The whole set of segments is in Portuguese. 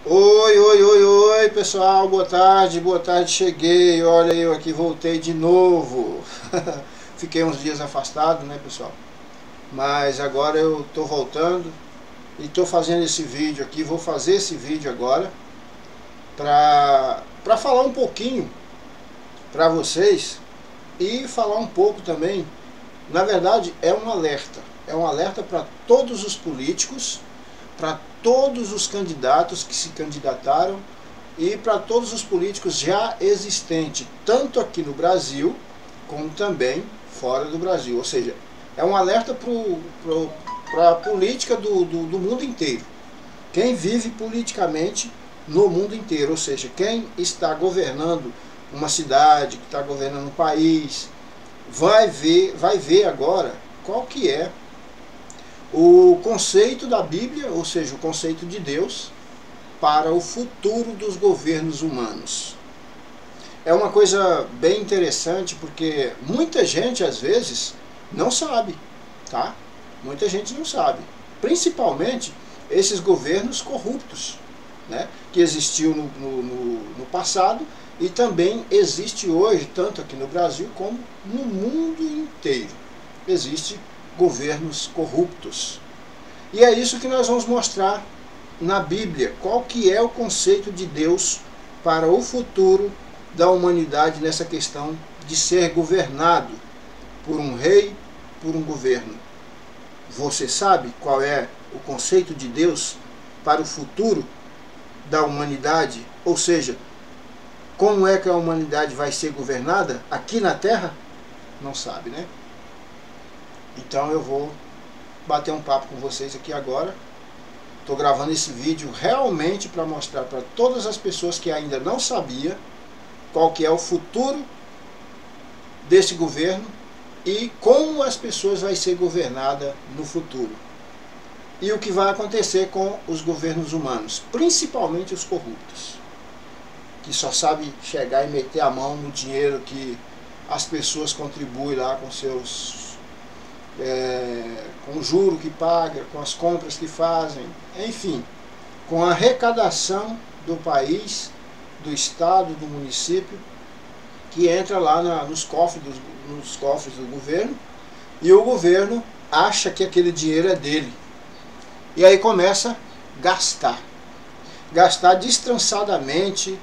Oi, oi, oi, oi, pessoal, boa tarde, cheguei, olha eu aqui, voltei de novo. Fiquei uns dias afastado, né, pessoal? Mas agora eu tô voltando e tô fazendo esse vídeo aqui, vou fazer esse vídeo agora pra falar um pouquinho pra vocês e falar um pouco também, na verdade é um alerta para todos os políticos, para todos os candidatos que se candidataram e para todos os políticos já existentes, tanto aqui no Brasil, como também fora do Brasil. Ou seja, é um alerta para a política do mundo inteiro. Quem vive politicamente no mundo inteiro, ou seja, quem está governando uma cidade, que está governando um país, vai ver agora qual que é o conceito da Bíblia, ou seja, o conceito de Deus, para o futuro dos governos humanos. É uma coisa bem interessante porque muita gente às vezes não sabe, tá? Muita gente não sabe. Principalmente esses governos corruptos, né? Que existiu no passado e também existe hoje, tanto aqui no Brasil como no mundo inteiro. Existe governos corruptos. E é isso que nós vamos mostrar na Bíblia, qual que é o conceito de Deus para o futuro da humanidade nessa questão de ser governado por um rei, por um governo. Você sabe qual é o conceito de Deus para o futuro da humanidade? Ou seja, como é que a humanidade vai ser governada aqui na Terra? Não sabe, né? Então eu vou bater um papo com vocês aqui agora. Estou gravando esse vídeo realmente para mostrar para todas as pessoas que ainda não sabiam qual que é o futuro desse governo e como as pessoas vão ser governadas no futuro. E o que vai acontecer com os governos humanos, principalmente os corruptos, que só sabem chegar e meter a mão no dinheiro que as pessoas contribuem lá com seus... com o juro que paga, com as compras que fazem, enfim, com a arrecadação do país, do estado, do município, que entra lá nos cofres do governo, e o governo acha que aquele dinheiro é dele. E aí começa a gastar destrançadamente,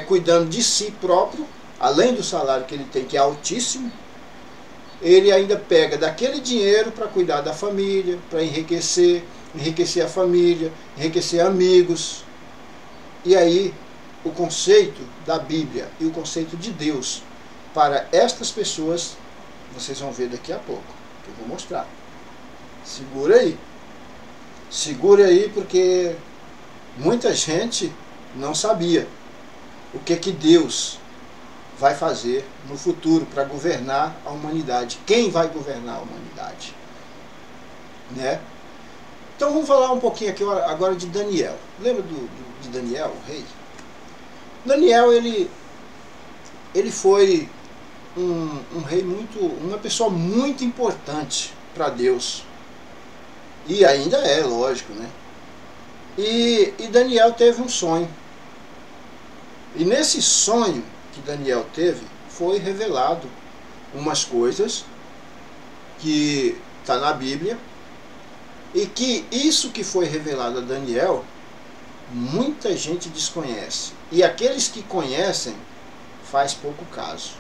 cuidando de si próprio, além do salário que ele tem, que é altíssimo. Ele ainda pega daquele dinheiro para cuidar da família, para enriquecer a família, enriquecer amigos. E aí o conceito da Bíblia e o conceito de Deus para estas pessoas, vocês vão ver daqui a pouco, que eu vou mostrar. Segura aí porque muita gente não sabia o que Deus vai fazer no futuro para governar a humanidade. Quem vai governar a humanidade? Né? Então vamos falar um pouquinho aqui agora de Daniel. Lembra de Daniel, o rei? Daniel, ele foi um rei uma pessoa muito importante para Deus. E ainda é, lógico, né? E Daniel teve um sonho. E nesse sonho que Daniel teve, foi revelado umas coisas que está na Bíblia, e que isso que foi revelado a Daniel, muita gente desconhece. E aqueles que conhecem, faz pouco caso.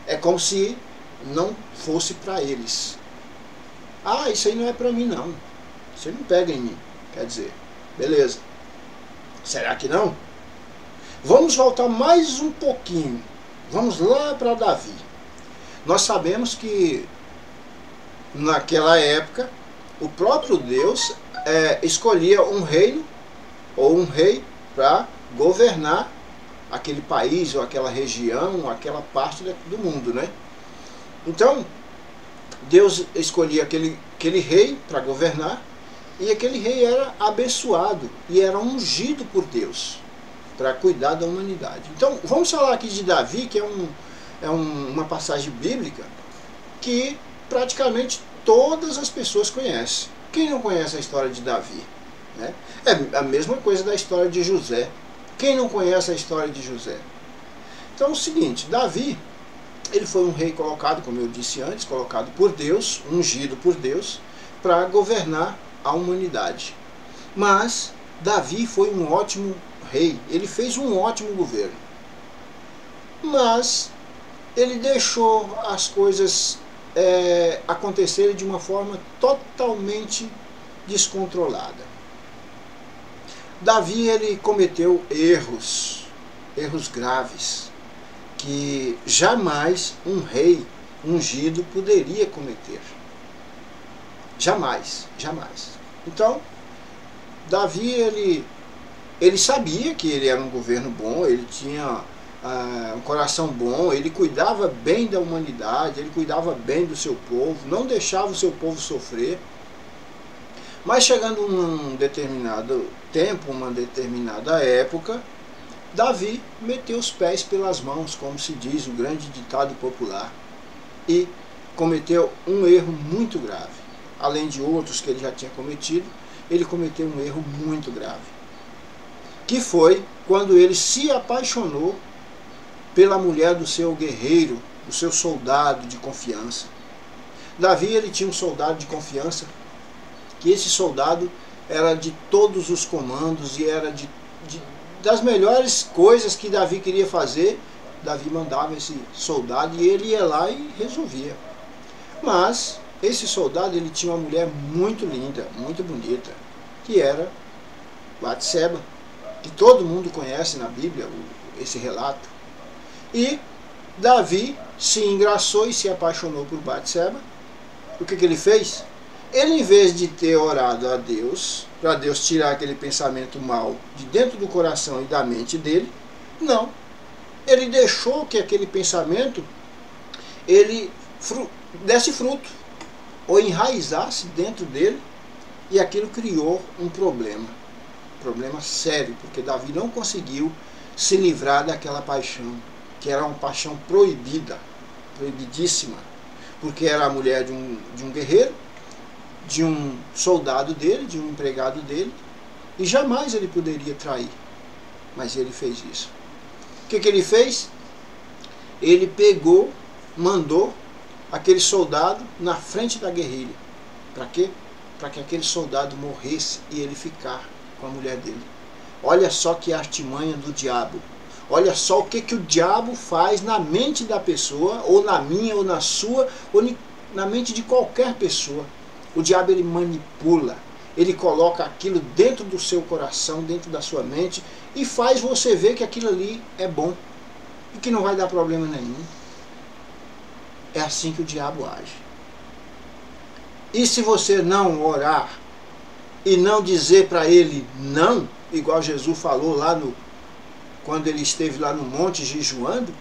É como se não fosse para eles. Ah, isso aí não é para mim não. Isso aí não pega em mim. Quer dizer, beleza. Será que não? Vamos voltar mais um pouquinho. Vamos lá para Davi. Nós sabemos que naquela época o próprio Deus escolhia um reino ou um rei para governar aquele país ou aquela região ou aquela parte do mundo, né? Então Deus escolhia aquele rei para governar, e aquele rei era abençoado e era ungido por Deus para cuidar da humanidade. Então vamos falar aqui de Davi, que é uma passagem bíblica que praticamente todas as pessoas conhecem. Quem não conhece a história de Davi? Né? É a mesma coisa da história de José. Quem não conhece a história de José? Então é o seguinte, Davi, ele foi um rei colocado, como eu disse antes, colocado por Deus, ungido por Deus, para governar a humanidade. Mas Davi foi um ótimo rei, ele fez um ótimo governo. Mas ele deixou as coisas acontecerem de uma forma totalmente descontrolada. Davi, ele cometeu erros graves, que jamais um rei ungido poderia cometer. Jamais, jamais. Então, Davi, ele sabia que ele era um governo bom, ele tinha um coração bom, ele cuidava bem da humanidade, ele cuidava bem do seu povo, não deixava o seu povo sofrer. Mas chegando um determinado tempo, uma determinada época, Davi meteu os pés pelas mãos, como se diz o grande ditado popular, e cometeu um erro muito grave. Além de outros que ele já tinha cometido, ele cometeu um erro muito grave, que foi quando ele se apaixonou pela mulher do seu guerreiro, do seu soldado de confiança. Davi, ele tinha um soldado de confiança, que esse soldado era de todos os comandos e era das melhores coisas que Davi queria fazer. Davi mandava esse soldado e ele ia lá e resolvia. Mas esse soldado, ele tinha uma mulher muito linda, muito bonita, que era Batseba, que todo mundo conhece na Bíblia esse relato. E Davi se engraçou e se apaixonou por Batseba. O que ele fez? Ele, em vez de ter orado a Deus, para Deus tirar aquele pensamento mal de dentro do coração e da mente dele, não. Ele deixou que aquele pensamento, ele desse fruto, ou enraizasse dentro dele, e aquilo criou um problema sério, porque Davi não conseguiu se livrar daquela paixão, que era uma paixão proibida, proibidíssima, porque era a mulher de um guerreiro, de um soldado dele, de um empregado dele, e jamais ele poderia trair, mas ele fez isso. O que ele fez? Ele pegou, mandou aquele soldado na frente da guerrilha. Para quê? Para que aquele soldado morresse e ele ficar com a mulher dele. Olha só que artimanha do diabo. Olha só o que o diabo faz na mente da pessoa, ou na minha, ou na sua, ou na mente de qualquer pessoa. O diabo, ele manipula, ele coloca aquilo dentro do seu coração, dentro da sua mente, e faz você ver que aquilo ali é bom e que não vai dar problema nenhum. É assim que o diabo age. E se você não orar e não dizer para ele não, igual Jesus falou lá quando ele esteve lá no monte jejuando,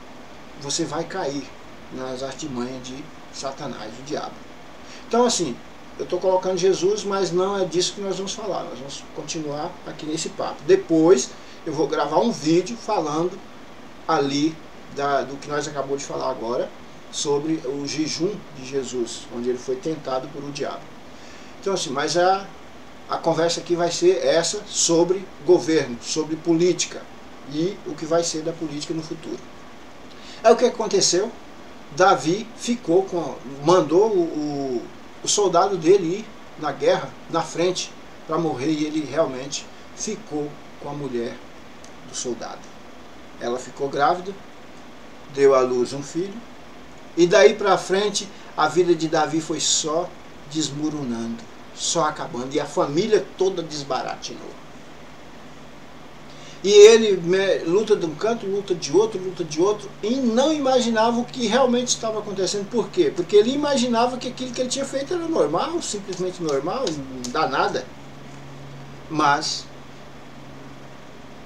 você vai cair nas artimanhas de Satanás, do diabo. Então, assim, eu estou colocando Jesus, mas não é disso que nós vamos falar. Nós vamos continuar aqui nesse papo. Depois eu vou gravar um vídeo falando ali do que nós acabamos de falar agora, sobre o jejum de Jesus, onde ele foi tentado por o diabo. Então, assim, mas a conversa aqui vai ser essa sobre governo, sobre política e o que vai ser da política no futuro. É o que aconteceu. Davi mandou o soldado dele ir na guerra, na frente, para morrer, e ele realmente ficou com a mulher do soldado. Ela ficou grávida, deu à luz um filho, e daí para frente a vida de Davi foi só desmoronando, só acabando, e a família toda desbaratinou. E ele luta de um canto, luta de outro, e não imaginava o que realmente estava acontecendo. Por quê? Porque ele imaginava que aquilo que ele tinha feito era normal, simplesmente normal, não dá nada. Mas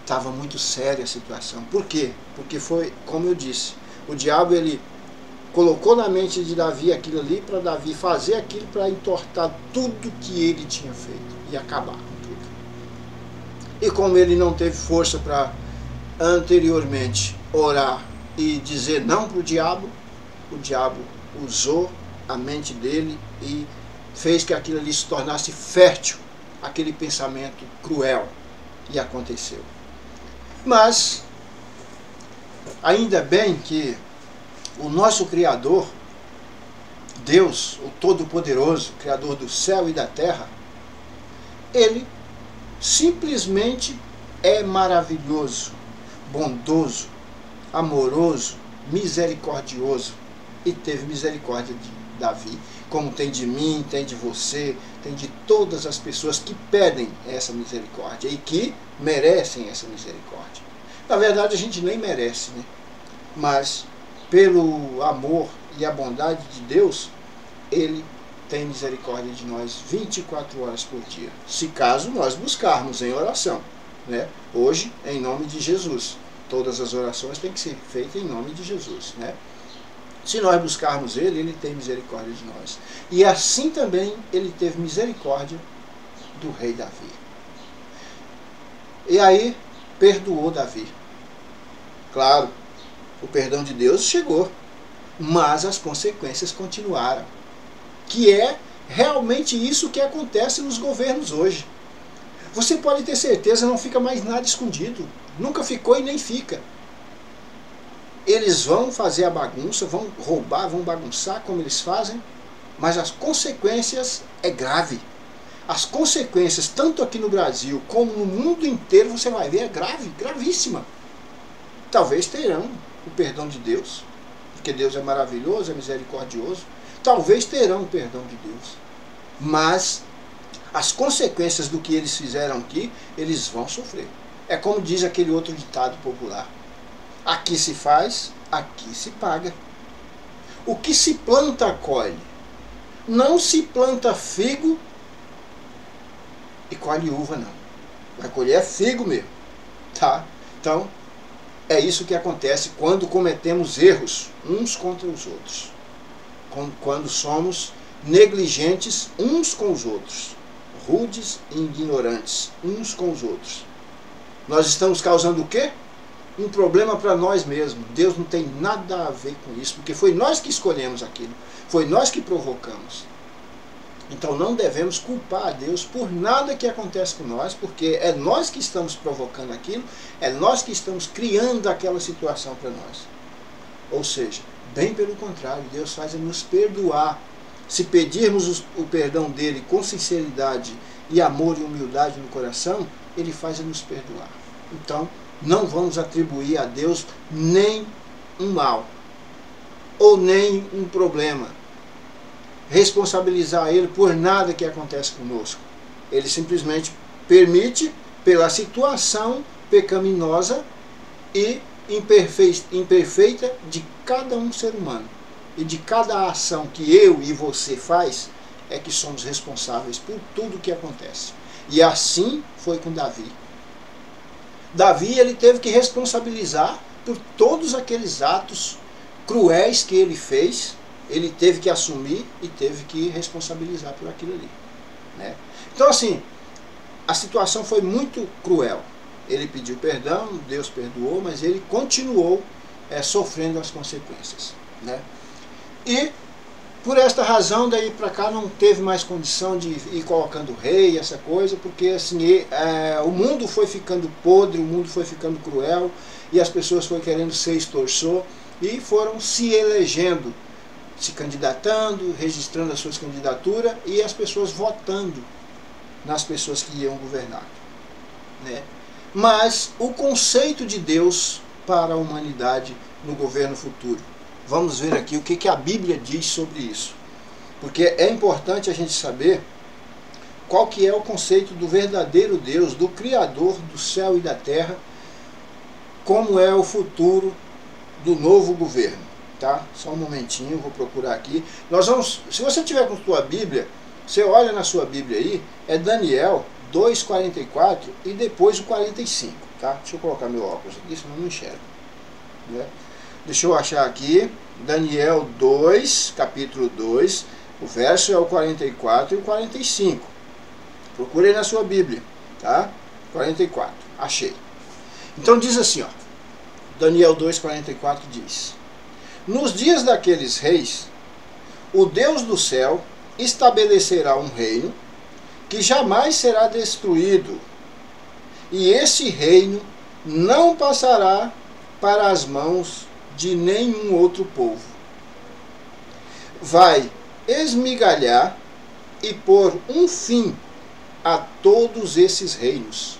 estava muito séria a situação. Por quê? Porque foi, como eu disse, o diabo, ele colocou na mente de Davi aquilo ali, para Davi fazer aquilo, para entortar tudo que ele tinha feito e acabar. E como ele não teve força para anteriormente orar e dizer não para o diabo usou a mente dele e fez que aquilo ali se tornasse fértil aquele pensamento cruel, e aconteceu. Mas, ainda bem que o nosso Criador, Deus, o Todo-Poderoso, Criador do céu e da terra, Ele simplesmente é maravilhoso, bondoso, amoroso, misericordioso, e teve misericórdia de Davi, como tem de mim, tem de você, tem de todas as pessoas que pedem essa misericórdia e que merecem essa misericórdia. Na verdade, a gente nem merece, né? Mas pelo amor e a bondade de Deus, Ele tem misericórdia de nós 24 horas por dia, se caso nós buscarmos em oração, né? Hoje, em nome de Jesus. Todas as orações têm que ser feitas em nome de Jesus, né? Se nós buscarmos Ele, Ele tem misericórdia de nós. E assim também Ele teve misericórdia do rei Davi. E aí, perdoou Davi. Claro, o perdão de Deus chegou, mas as consequências continuaram. Que é realmente isso que acontece nos governos hoje. Você pode ter certeza, não fica mais nada escondido. Nunca ficou e nem fica. Eles vão fazer a bagunça, vão roubar, vão bagunçar como eles fazem, mas as consequências é grave. As consequências, tanto aqui no Brasil como no mundo inteiro, você vai ver, é grave, gravíssima. Talvez terão o perdão de Deus, porque Deus é maravilhoso, é misericordioso. Talvez terão o perdão de Deus, mas as consequências do que eles fizeram aqui, eles vão sofrer. É como diz aquele outro ditado popular: aqui se faz, aqui se paga. O que se planta, colhe. Não se planta figo e colhe uva, não. Vai colher é figo mesmo, tá? Então, é isso que acontece quando cometemos erros uns contra os outros. Quando somos negligentes uns com os outros, rudes e ignorantes uns com os outros. Nós estamos causando o quê? Um problema para nós mesmos. Deus não tem nada a ver com isso, porque foi nós que escolhemos aquilo, foi nós que provocamos. Então não devemos culpar a Deus por nada que acontece com nós, porque é nós que estamos provocando aquilo, é nós que estamos criando aquela situação para nós. Ou seja, bem pelo contrário, Deus faz nos perdoar. Se pedirmos o perdão dele com sinceridade e amor e humildade no coração, ele faz nos perdoar. Então, não vamos atribuir a Deus nem um mal, ou nem um problema. Responsabilizar ele por nada que acontece conosco. Ele simplesmente permite, pela situação pecaminosa e imperfeita de cada um ser humano. E de cada ação que eu e você faz, é que somos responsáveis por tudo que acontece. E assim foi com Davi. Davi, ele teve que responsabilizar por todos aqueles atos cruéis que ele fez. Ele teve que assumir e teve que responsabilizar por aquilo ali, né? Então, assim, a situação foi muito cruel. Ele pediu perdão, Deus perdoou, mas ele continuou sofrendo as consequências, né? E por esta razão, daí para cá não teve mais condição de ir colocando rei, essa coisa, porque assim, o mundo foi ficando podre, o mundo foi ficando cruel, e as pessoas foram querendo ser extorsor, e foram se elegendo, se candidatando, registrando as suas candidaturas, e as pessoas votando nas pessoas que iam governar, né? Mas o conceito de Deus para a humanidade no governo futuro. Vamos ver aqui o que a Bíblia diz sobre isso. Porque é importante a gente saber qual que é o conceito do verdadeiro Deus, do Criador do céu e da terra, como é o futuro do novo governo. Tá? Só um momentinho, vou procurar aqui. Nós vamos, se você tiver com a sua Bíblia, você olha na sua Bíblia aí, é Daniel 2:44 e depois o 45. Tá? Deixa eu colocar meu óculos aqui, senão eu não enxergo, né? Deixa eu achar aqui, Daniel 2, capítulo 2, o verso é o 44 e o 45. Procure na sua Bíblia, tá? 44, achei. Então diz assim, ó, Daniel 2:44 diz: nos dias daqueles reis, o Deus do céu estabelecerá um reino que jamais será destruído, e esse reino não passará para as mãos de nenhum outro povo. Vai esmigalhar e pôr um fim a todos esses reinos.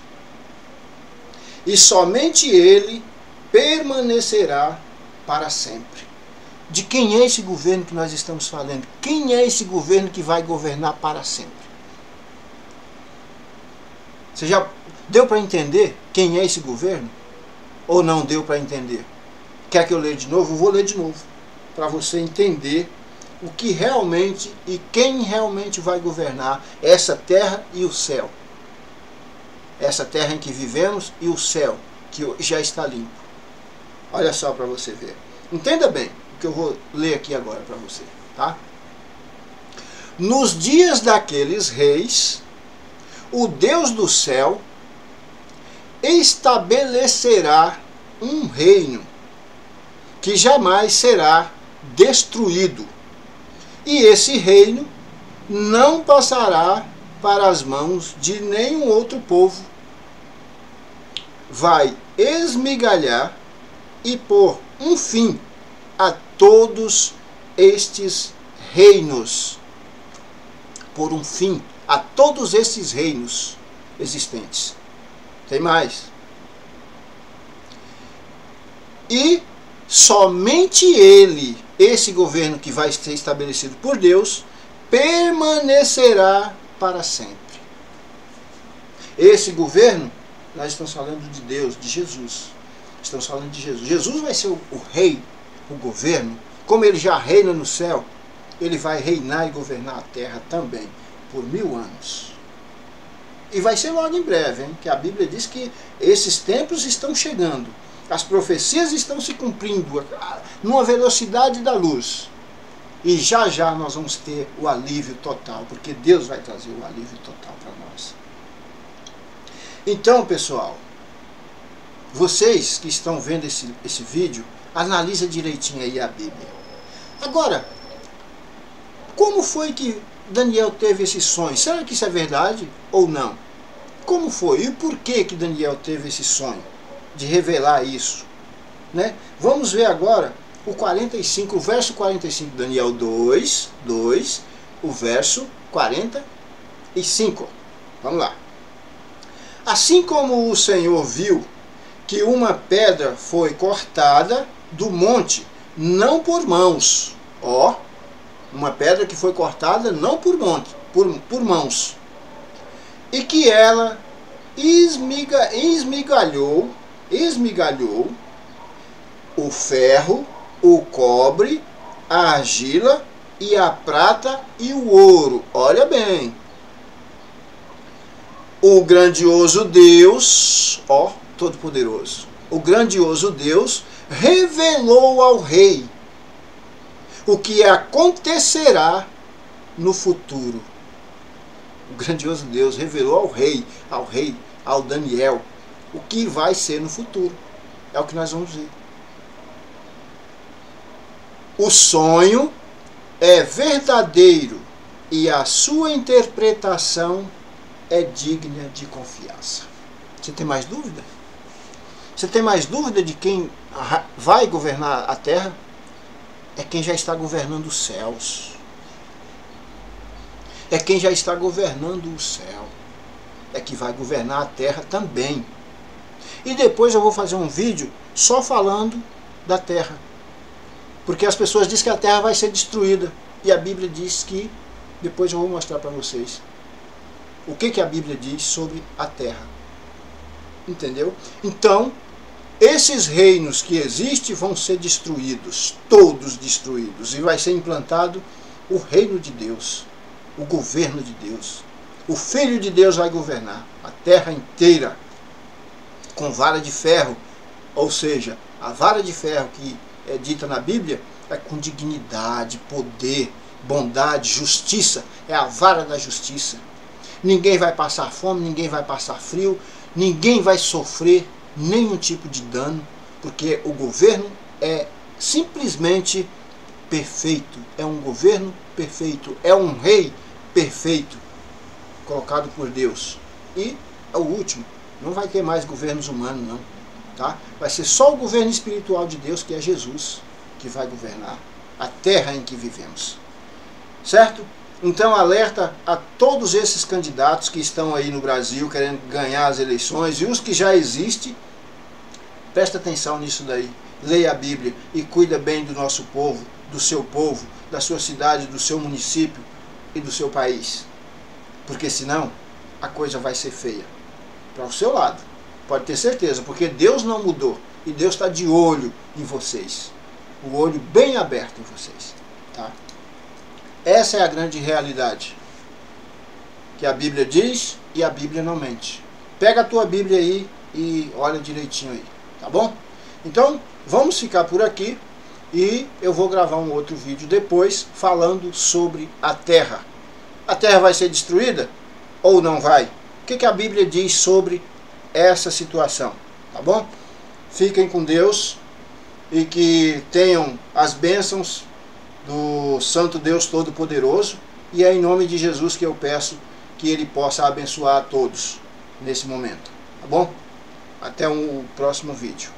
E somente ele permanecerá para sempre. De quem é esse governo que nós estamos falando? Quem é esse governo que vai governar para sempre? Você já deu para entender quem é esse governo? Ou não deu para entender? Quer que eu leia de novo? Eu vou ler de novo, para você entender o que realmente e quem realmente vai governar essa terra e o céu. Essa terra em que vivemos e o céu, que já está limpo. Olha só para você ver. Entenda bem o que eu vou ler aqui agora para você, tá? Nos dias daqueles reis, o Deus do céu estabelecerá um reino que jamais será destruído. E esse reino não passará para as mãos de nenhum outro povo. Vai esmigalhar e pôr um fim a todos estes reinos. Por um fim a todos esses reinos existentes. Tem mais. E somente ele, esse governo que vai ser estabelecido por Deus, permanecerá para sempre. Esse governo, nós estamos falando de Deus, de Jesus. Estamos falando de Jesus. Jesus vai ser o rei, o governo. Como ele já reina no céu, ele vai reinar e governar a terra também, por 1000 anos. E vai ser logo em breve, hein? Que a Bíblia diz que esses tempos estão chegando. As profecias estão se cumprindo numa velocidade da luz. E já já nós vamos ter o alívio total, porque Deus vai trazer o alívio total para nós. Então, pessoal, vocês que estão vendo esse vídeo, analisa direitinho aí a Bíblia. Agora, como foi que Daniel teve esse sonho? Será que isso é verdade ou não? Como foi? E por que Daniel teve esse sonho de revelar isso? Né? Vamos ver agora o 45, o verso 45 de Daniel 2, o verso 45. Vamos lá. Assim como o Senhor viu que uma pedra foi cortada do monte, não por mãos. Ó, uma pedra que foi cortada não por mãos. E que ela esmigalhou o ferro, o cobre, a argila e a prata e o ouro. Olha bem. O grandioso Deus, ó, Todo-Poderoso, o grandioso Deus revelou ao rei o que acontecerá no futuro. O grandioso Deus revelou ao Daniel, o que vai ser no futuro. É o que nós vamos ver. O sonho é verdadeiro e a sua interpretação é digna de confiança. Você tem mais dúvida? Você tem mais dúvida de quem vai governar a terra? É quem já está governando os céus. É quem já está governando o céu. É que vai governar a terra também. E depois eu vou fazer um vídeo só falando da terra. Porque as pessoas dizem que a terra vai ser destruída. E a Bíblia diz que, depois eu vou mostrar para vocês, o que a Bíblia diz sobre a terra. Entendeu? Então, esses reinos que existem vão ser destruídos, todos destruídos. E vai ser implantado o reino de Deus, o governo de Deus. O Filho de Deus vai governar a terra inteira com vara de ferro. Ou seja, a vara de ferro que é dita na Bíblia é com dignidade, poder, bondade, justiça. É a vara da justiça. Ninguém vai passar fome, ninguém vai passar frio, ninguém vai sofrer nenhum tipo de dano, porque o governo é simplesmente perfeito. É um governo perfeito, é um rei perfeito, colocado por Deus. E é o último. Não vai ter mais governos humanos, não. Tá? Vai ser só o governo espiritual de Deus, que é Jesus, que vai governar a terra em que vivemos. Certo? Então alerta a todos esses candidatos que estão aí no Brasil querendo ganhar as eleições e os que já existem. Presta atenção nisso daí. Leia a Bíblia e cuida bem do nosso povo, do seu povo, da sua cidade, do seu município e do seu país. Porque senão a coisa vai ser feia. Para o seu lado. Pode ter certeza, porque Deus não mudou. E Deus está de olho em vocês. O olho bem aberto em vocês. Tá? Essa é a grande realidade. Que a Bíblia diz e a Bíblia não mente. Pega a tua Bíblia aí e olha direitinho aí. Tá bom? Então, vamos ficar por aqui. E eu vou gravar um outro vídeo depois falando sobre a Terra. A Terra vai ser destruída ou não vai? O que a Bíblia diz sobre essa situação? Tá bom? Fiquem com Deus e que tenham as bênçãos do Santo Deus Todo-Poderoso. E é em nome de Jesus que eu peço que Ele possa abençoar a todos nesse momento. Tá bom? Até o próximo vídeo.